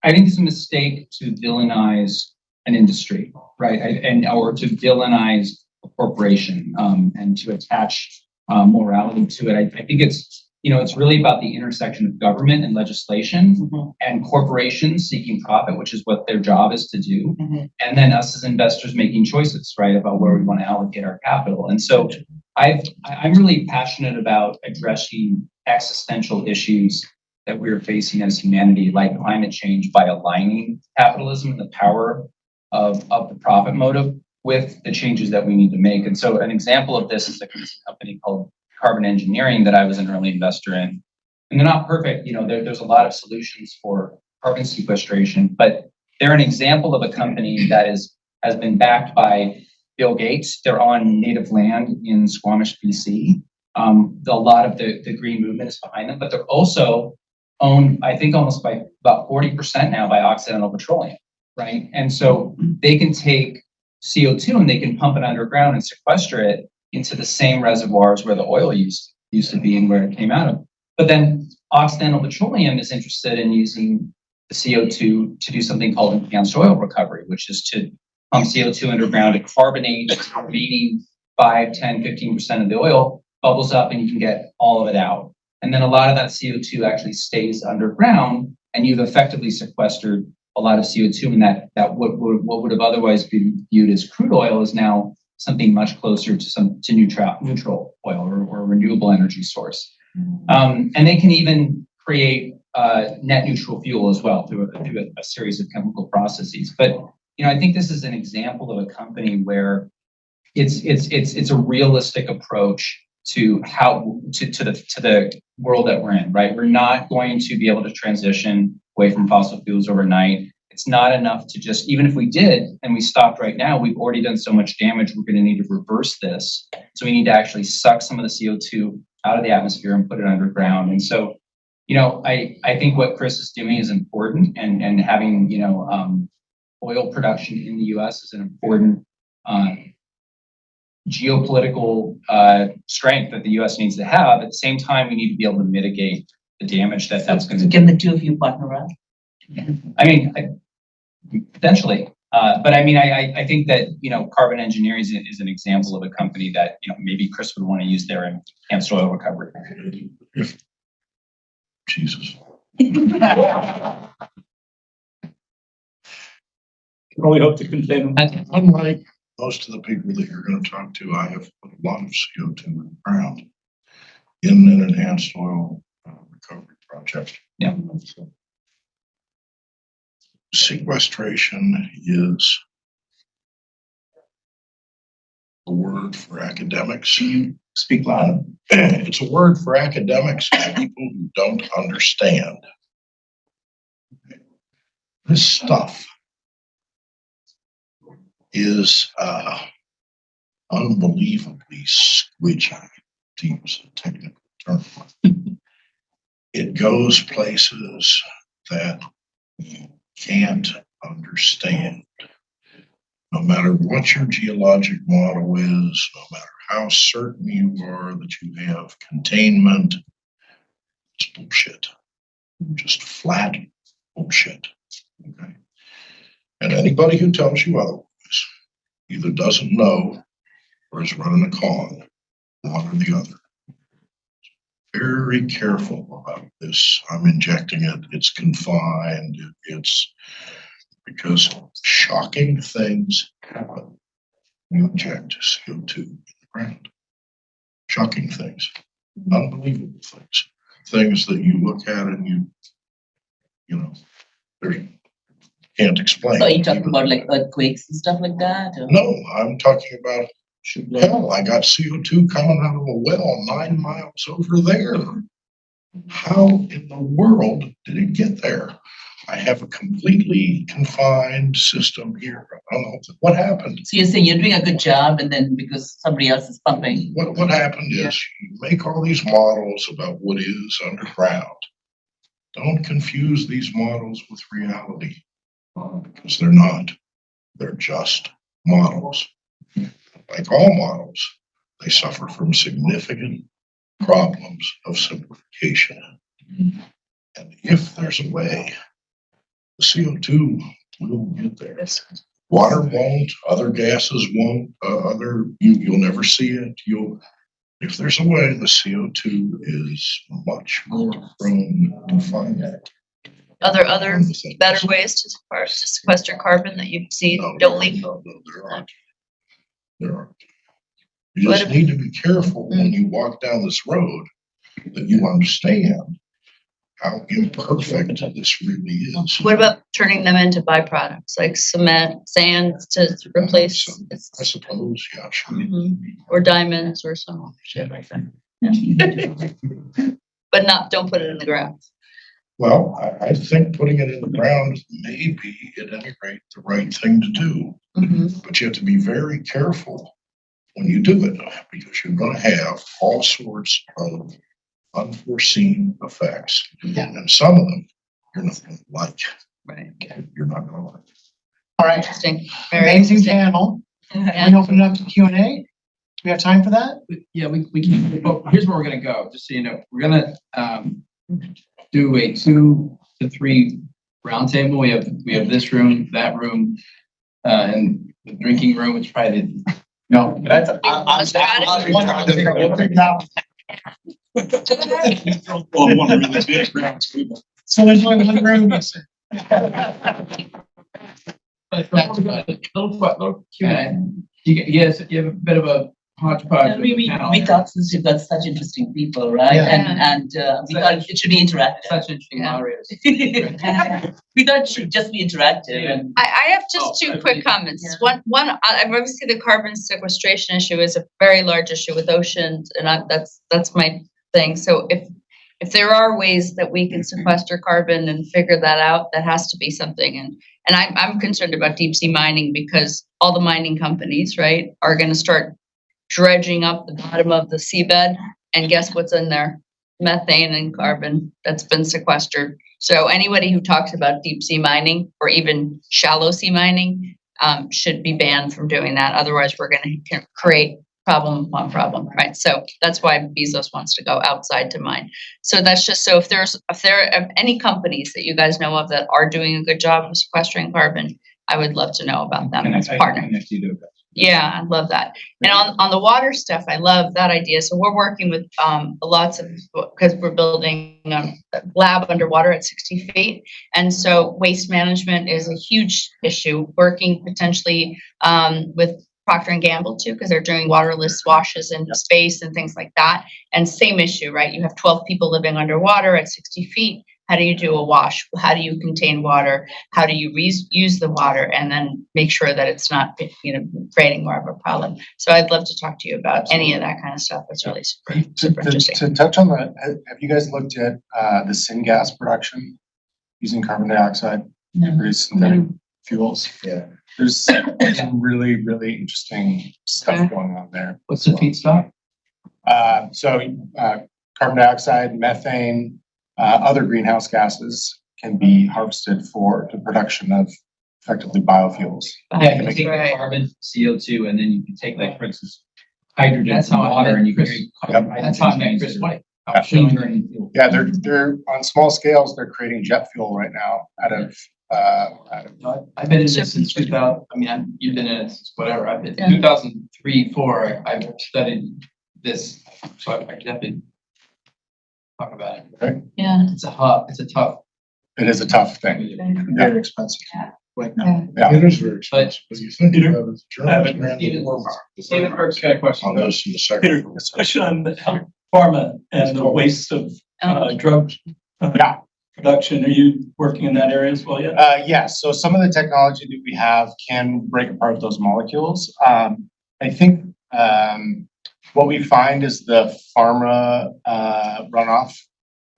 think it's a mistake to villainize an industry, right? Or to villainize a corporation, and to attach morality to it. I think it's really about the intersection of government and legislation and corporations seeking profit, which is what their job is to do. And then us as investors making choices, right, about where we want to allocate our capital. And so I'm really passionate about addressing existential issues that we're facing as humanity, like climate change, by aligning capitalism and the power of the profit motive with the changes that we need to make. And so an example of this is a company called Carbon Engineering that I was an early investor in. And they're not perfect, there's a lot of solutions for carbon sequestration, but they're an example of a company that has been backed by Bill Gates. They're on native land in Squamish, BC. A lot of the green movement is behind them, but they're also owned, I think, almost by about 40% now by Occidental Petroleum, right? And so they can take CO2 and they can pump it underground and sequester it into the same reservoirs where the oil used to be and where it came out of. But then Occidental Petroleum is interested in using the CO2 to do something called enhanced oil recovery, which is to pump CO2 underground to carbonate the remaining 5, 10, 15% of the oil, bubbles up, and you can get all of it out. And then a lot of that CO2 actually stays underground, and you've effectively sequestered a lot of CO2, and that what would have otherwise been viewed as crude oil is now something much closer to neutral oil or renewable energy source. And they can even create net neutral fuel as well through a series of chemical processes. But I think this is an example of a company where it's a realistic approach to the world that we're in, right? We're not going to be able to transition away from fossil fuels overnight. It's not enough to just, even if we did and we stopped right now, we've already done so much damage, we're going to need to reverse this. So we need to actually suck some of the CO2 out of the atmosphere and put it underground. And so, I think what Chris is doing is important, and having, oil production in the US is an important geopolitical strength that the US needs to have. At the same time, we need to be able to mitigate the damage that's going to. Can the two of you partner up? I mean, potentially, but I mean, I think that Carbon Engineering is an example of a company that maybe Chris would want to use their enhanced oil recovery. Jesus. Can only hope to contain them. Unlike most of the people that you're going to talk to, I have put a lot of CO2 in the ground in an enhanced oil recovery project. Yeah. So, sequestration is a word for academics. Speak loud. It's a word for academics and people who don't understand. This stuff is unbelievably squidgy, to use a technical term. It goes places that you can't understand. No matter what your geologic model is, no matter how certain you are that you have containment, it's bullshit. Just flat bullshit. Okay. And anybody who tells you otherwise either doesn't know or is running a con, one or the other. Very careful about this. I'm injecting it. It's confined. It's because shocking things happen when you inject CO2 in the ground. Shocking things, unbelievable things, things that you look at and you can't explain. So are you talking about like earthquakes and stuff like that? Or? No, I'm talking about, hell, I got CO2 coming out of a well 9 miles over there. How in the world did it get there? I have a completely confined system here. I don't know what happened. So you're saying you're doing a good job and then because somebody else is pumping. What happened is you make all these models about what is underground. Don't confuse these models with reality because they're not. They're just models. Like all models, they suffer from significant problems of simplification. And if there's a way, the CO2 will get there. Water won't, other gases won't, you'll never see it. If there's a way, the CO2 is much more prone to find that. Are there other better ways to sequester carbon that you see don't leak? No, there aren't. There aren't. You just need to be careful when you walk down this road that you understand how imperfect this really is. What about turning them into byproducts like cement, sand to replace? I suppose, yeah, sure. Or diamonds or some shit like that. Yeah. But don't put it in the ground. Well, I think putting it in the ground may be, at any rate, the right thing to do. But you have to be very careful when you do it because you're going to have all sorts of unforeseen effects. And some of them you're not going to like. Right. You're not going to like. All right. Interesting. Amazing panel. We open it up to Q&A. We have time for that? Yeah, we can, well, here's where we're gonna go, just so you know. We're gonna do a 2 to 3 roundtable. We have this room, that room, and the drinking room, which probably no, that's So there's only one room. Little Q&A. You have a bit of a hodgepodge. And we thought since you've got such interesting people, right? Yeah. And we thought it should be interactive. Such interesting moderators. We thought it should just be interactive and I have just 2 quick comments. One, obviously the carbon sequestration issue is a very large issue with oceans, and that's my thing. So if there are ways that we can sequester carbon and figure that out, that has to be something. And I'm concerned about deep sea mining because all the mining companies, right, are going to start dredging up the bottom of the seabed, and guess what's in there? Methane and carbon that's been sequestered. So anybody who talks about deep sea mining or even shallow sea mining should be banned from doing that. Otherwise, we're going to create problem upon problem, right? So that's why Bezos wants to go outside to mine. So that's just, so if there are any companies that you guys know of that are doing a good job of sequestering carbon, I would love to know about them as a partner. Yeah, I love that. And on the water stuff, I love that idea. So we're working with lots of, because we're building a lab underwater at 60 feet. And so waste management is a huge issue, working potentially with Procter & Gamble too, because they're doing waterless washes in space and things like that. And same issue, right? You have 12 people living underwater at 60 feet. How do you do a wash? How do you contain water? How do you reuse the water and then make sure that it's not, creating more of a problem? So I'd love to talk to you about any of that kind of stuff. That's really super interesting. To touch on that, have you guys looked at the syngas production using carbon dioxide to produce synthetic fuels? Yeah, there's some really, really interesting stuff going on there. What's the feedstock? So carbon dioxide, methane, other greenhouse gases can be harvested for the production of effectively biofuels. Yeah, you can take the carbon, CO2, and then you can take, like, for instance, hydrogen from water, and you can create carbon. That's how I met Chris White. Yeah, they're on small scales. They're creating jet fuel right now out of. I've been in this since 2000. I mean, you've been in it since whatever. I've been 2003, 4. I've studied this, so I definitely talk about it. Right? Yeah, It's a tough. It is a tough thing. Very expensive. Yeah. It is very expensive. But you think Peter, about it, Germans Stephen Burke's got a question. on this in a Peter, second. question on the pharma and the waste of drug production. Are you working in that area as well yet? Yes. So some of the technology that we have can break apart those molecules. I think what we find is the pharma runoff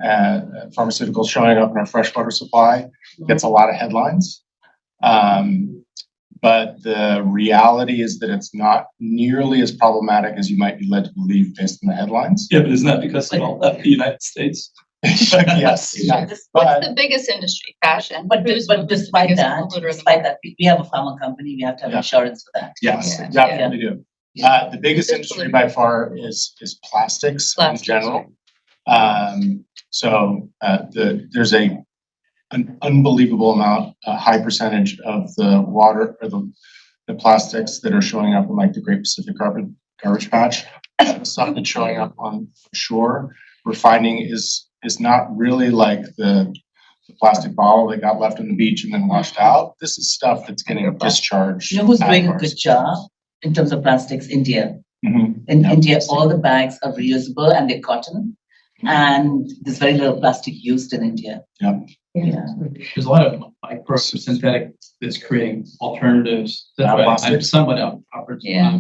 pharmaceuticals showing up in our freshwater supply gets a lot of headlines. But the reality is that it's not nearly as problematic as you might be led to believe based on the headlines. Yeah, but isn't that because they all left the United States? Yes. Yeah. What's the biggest industry? Fashion. But despite Biggest that, polluter in the despite that, we have a pharma company, we have to have Yeah. insurance for that. Yes, Yeah. definitely do. The biggest industry by far is plastics in Plastics. general. There's an unbelievable amount, a high percentage of the water or the plastics that are showing up in like the Great Pacific Garbage Patch. Stuff that's showing up on shore, we're finding is not really like the plastic bottle that got left on the beach and then washed out. This is stuff that's getting discharged. You know who's at doing a our- good job in terms of plastics? India. Mhm. In Yeah. India, all the bags are reusable and they're cotton. And there's very little plastic used in India. Yeah. Yeah. There's a lot of micro synthetic that's creating alternatives. That's why I'm Plastics. somewhat Yeah.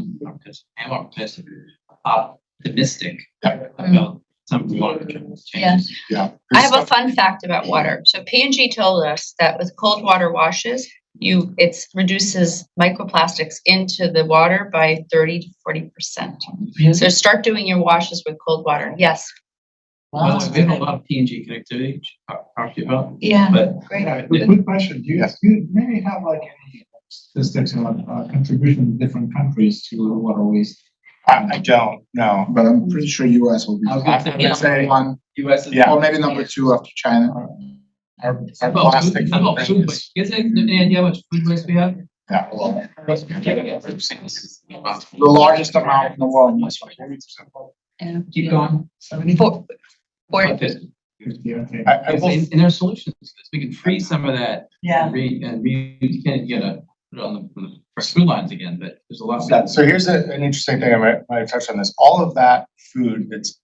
optimistic Yeah. about some long-term changes. Yeah. Yeah. I have a fun fact about water. So P&G told us that with cold water washes, it reduces microplastics into the water by 30 to 40%. So start doing your washes with cold water. Yes. Well, we have a lot of P&G connectivity, talk to you about, Yeah. but. Great. Quick question, do you maybe have like any statistics on contribution of different countries to water waste? I don't know. But I'm pretty sure US will be. I was gonna say, I would say one, US is. Yeah. or maybe number two after China. our How about plastic food- how about footprint food waste? You guys have any idea how much food waste we have? yeah. The largest amount in the world. Keep going. For, But there's- I will And there are solutions to this. We can freeze some of that. Yeah. You can't get put it on the food lines again, but there's a lot. of So here's an interesting thing, I might touch on this. All of that food that's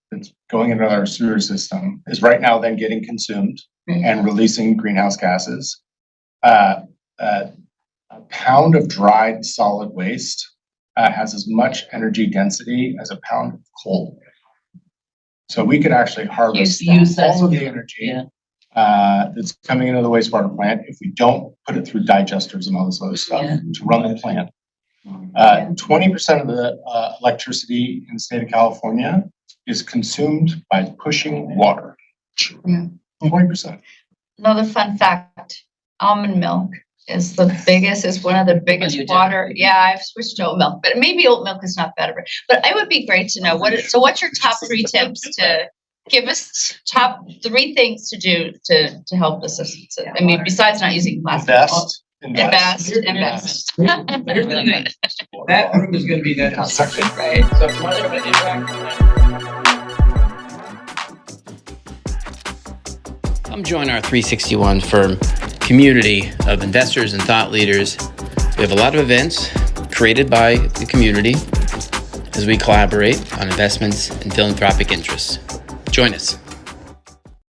going into our sewer system is right now then getting consumed and releasing greenhouse gases. A pound of dried solid waste has as much energy density as a pound of coal. So we could actually harvest Use that. all of the energy Yeah. that's coming into the wastewater plant if we don't put it through digesters and all this other stuff Yeah. to run the plant. 20% of the electricity in the state of California is consumed by pushing water. Yeah. 20%. another fun fact, almond milk is one of the biggest you did. water. Yeah, I've switched to oat milk, but maybe oat milk is not better. But it would be great to know what's your top 3 tips to give us top 3 things to do to help us? I mean, besides not using plastic. Invest. That room is gonna be that. Right. So if you want to interact. Come join our 361 firm community of investors and thought leaders. We have a lot of events created by the community as we collaborate on investments and philanthropic interests. Join us.